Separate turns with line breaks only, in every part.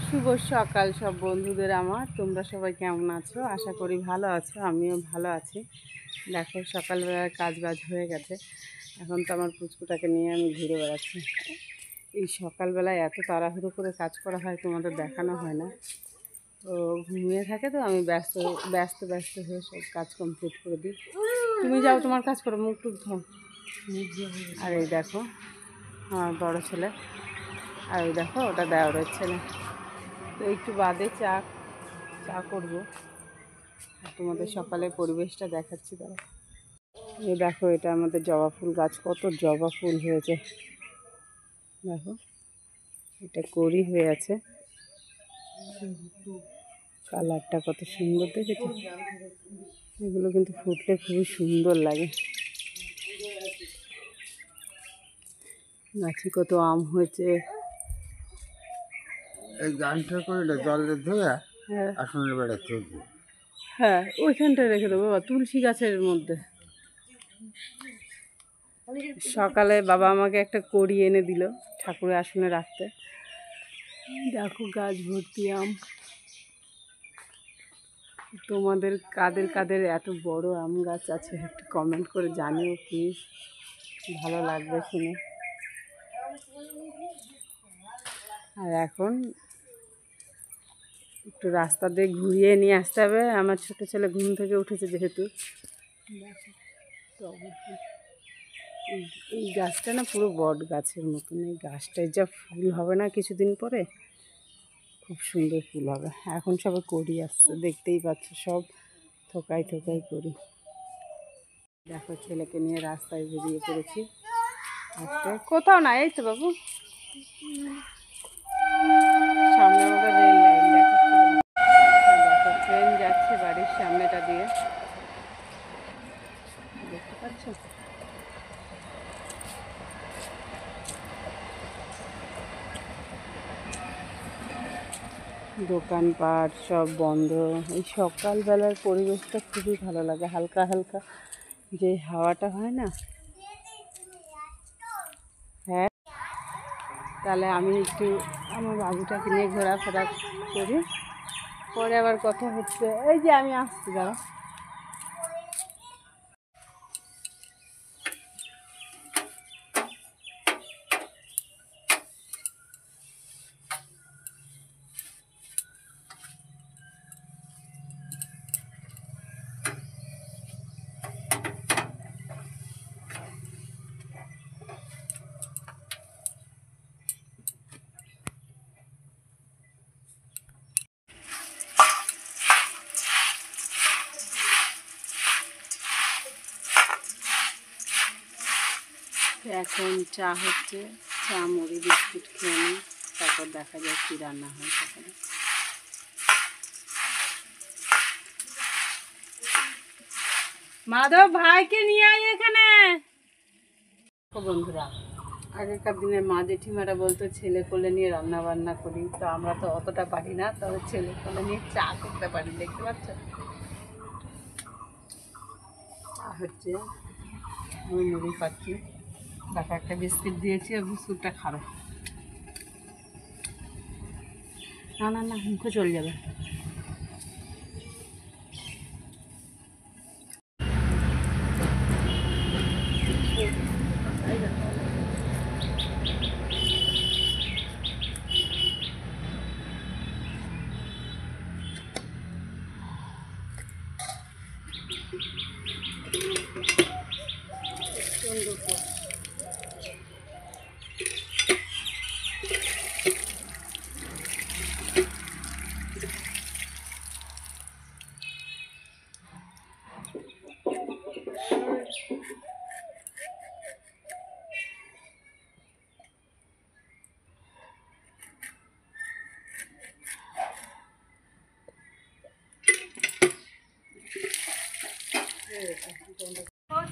শুভ সকাল সব বন্ধুদের আমার। তোমরা সবাই কেমন আছো? আশা করি ভালো আছো, আমিও ভালো আছি। দেখো সকালবেলার কাজ বাজ হয়ে গেছে, এখন তো আমার পুচকুটাকে নিয়ে আমি ঘুরে বেড়াচ্ছি। এই সকালবেলায় এত তাড়াহুড়ো করে কাজ করা হয়, তোমাদের দেখানো হয় না। তো ঘুমিয়ে থাকে, তো আমি ব্যস্ত ব্যস্ত ব্যস্ত হয়ে সব কাজ কমপ্লিট করে দিই। তুমি যাও তোমার কাজ করো, মুখ টুক ধো। আর এই দেখো আমার বড়ো ছেলে, আর ওই দেখো ওটা দেওরের ছেলে। তো একটু বাদে চা চা করবো, আর তোমাদের সকালের পরিবেশটা দেখাচ্ছি। তারা এই দেখো, এটা আমাদের জবা ফুল গাছ, কত জবা ফুল হয়েছে দেখো। এটা কড়ি হয়ে আছে, কালারটা কত সুন্দর দেখেছো। এগুলো কিন্তু ফুটলে খুবই সুন্দর লাগে। গাছে কত আম হয়েছে।
এই গানটা করে জলে ধরে আসনের বেড়া চলছে।
হ্যাঁ, ওইখানটায় রেখে দেবো বাবা, তুলসী গাছের মধ্যে। সকালে বাবা আমাকে একটা কড়ি এনে দিল ঠাকুরের আসনে রাখতে। দেখো গাছ ভর্তি আম। তোমাদের কাদের কাদের এত বড় আম গাছ আছে একটু কমেন্ট করে জানিও প্লিজ, ভালো লাগবে শুনে। আর এখন একটু রাস্তা দিয়ে ঘুরিয়ে নিয়ে আসতে হবে, আমার ছোটো ছেলে ঘুম থেকে উঠেছে যেহেতু। এই গাছটা না পুরো বট গাছের মতন, এই গাছটায় যা ফুল হবে না কিছুদিন পরে, খুব সুন্দর ফুল হবে। এখন সবে কড়ি আসছে, দেখতেই পাচ্ছ, সব থোকাই থোকাই করি। দেখো ছেলেকে নিয়ে রাস্তায় বেরিয়ে পড়েছি। আজকে কোথাও না, এই তো বাবু সামনে আমাদের রেল লাইন দেখাচ্ছিল। দেখো ট্রেন যাচ্ছে বাড়ির সামনেটা দিয়ে, দেখতে পাচ্ছ। দোকানপাট সব বন্ধ। এই সকালবেলার পরিবেশটা খুবই ভালো লাগে, হালকা হালকা যে হাওয়াটা হয় না। হ্যাঁ, তাহলে আমি একটু আমার বাবুটাকে নিয়ে ঘোরাফেরা করি, পরে আবার কথা হচ্ছে। এই যে আমি আসছি, দাঁড়া। এখন চা হচ্ছে, চা মুড়ি বিস্কুট খেয়ে নিই, তারপর দেখা যায় কী রান্না হয় সকালে। মাধব ভাইকে নিয়ে আয় এখানে। বন্ধুরা, আগেকার দিনে মা জেঠিমারা বলতো ছেলে কোলে নিয়ে রান্না বান্না করি, তো আমরা তো অতটা পারি না, তবে ছেলে কোলে নিয়ে চা করতে পারি। দেখতে পাচ্ছ চা হচ্ছে, আমি মুড়ি খাচ্ছি, তাকে একটা বিস্কিট দিয়েছি, আর বিস্কুটটা খাবে না। না না, মুখে চলে যাবে।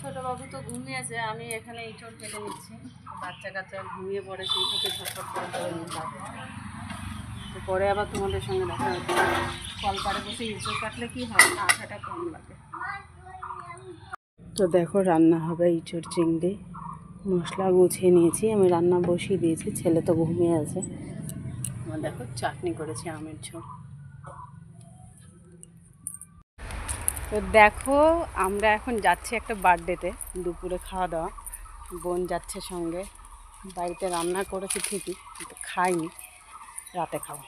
ছোটো বাবু তো ঘুমিয়েছে, আমি এখানে ইঁচড় কেটে নিচ্ছি। বাচ্চা কাচ্চা ঘুমিয়ে পড়ে, সেই সাথে ঝটপট করে করে নিতে হবে। তো পরে আবার তোমাদের সঙ্গে দেখা হচ্ছে। কলপাড়ে বসে ইঁচড় কাটলে কী হয়, আঠাটা কম লাগে। তো দেখো রান্না হবে ইঁচড় চিংড়ি, মশলা গুছিয়ে নিয়েছি, আমি রান্না বসিয়ে দিয়েছি। ছেলে তো ঘুমিয়ে আছে, আমার দেখো চাটনি করেছি আমের ঝোল। তো দেখো আমরা এখন যাচ্ছি একটা বার্থডেতে, দুপুরে খাওয়া দাওয়া, বোন যাচ্ছে সঙ্গে। বাড়িতে রান্না করেছি ঠিকই, কিন্তু খাইনি, রাতে খাবো।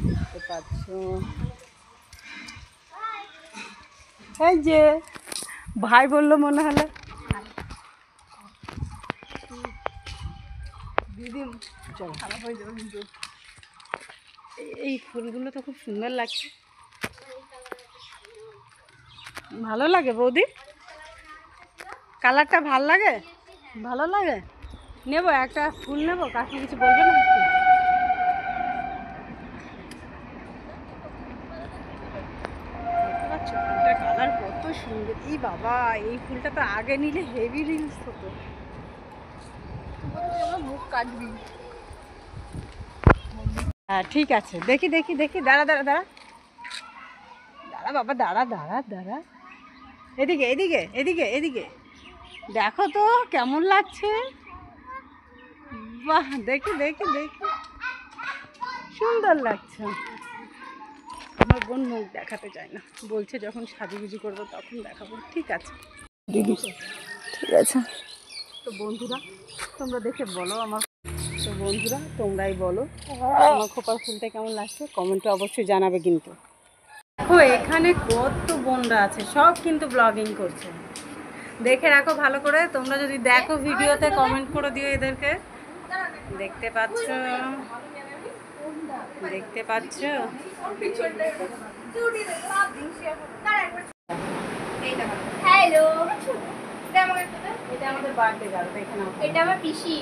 দেখতে পাচ্ছ এই যে ভাই বললো মনে হলো দিদি, চলো এই ফুলগুলো তো খুব সুন্দর লাগছে। ভালো লাগে বৌদি, কালারটা ভাল লাগে, ভালো লাগে। নেবো একটা ফুল, নেবো, কাকে কিছু বলবে না? দেখতে পাচ্ছ ফুলটার কালার কত সুন্দর। এই বাবা, এই ফুলটা তো আগে নিলে হেভি রিলস হতো। মুখ কাটবি? হ্যাঁ ঠিক আছে, দেখি দেখি দেখি, দাঁড়া দাঁড়া দাঁড়া দাঁড়া বাবা, দাঁড়া দাঁড়া দাঁড়া, এদিকে এদিকে এদিকে এদিকে, দেখো তো কেমন লাগছে। বাহ, দেখি দেখি দেখি, সুন্দর লাগছে। আমার বোন মুখ দেখাতে চায় না, বলছে যখন সাজুগুজু করবো তখন দেখাবো। ঠিক আছে দিদি, ঠিক আছে। তো বন্ধুরা তোমরা দেখে বলো আমার, তো বন্ধুরা তোমরাই বলো আমার খোপার ফুলটা কেমন লাগছে, কমেন্টে অবশ্যই জানাবে। কিন্তু দেখো এখানে কত বোনরা আছে, সব কিন্তু ব্লগিং করছে, দেখে রাখো ভালো করে। তোমরা যদি দেখো ভিডিওতে কমেন্ট করে দিও এদেরকে। দেখতে পাচ্ছ, দেখতে পাচ্ছ।
হ্যালো,
এটা আমাদের বার্থডে গার্ল, দেখে নাও।
এটা আমার পিসি।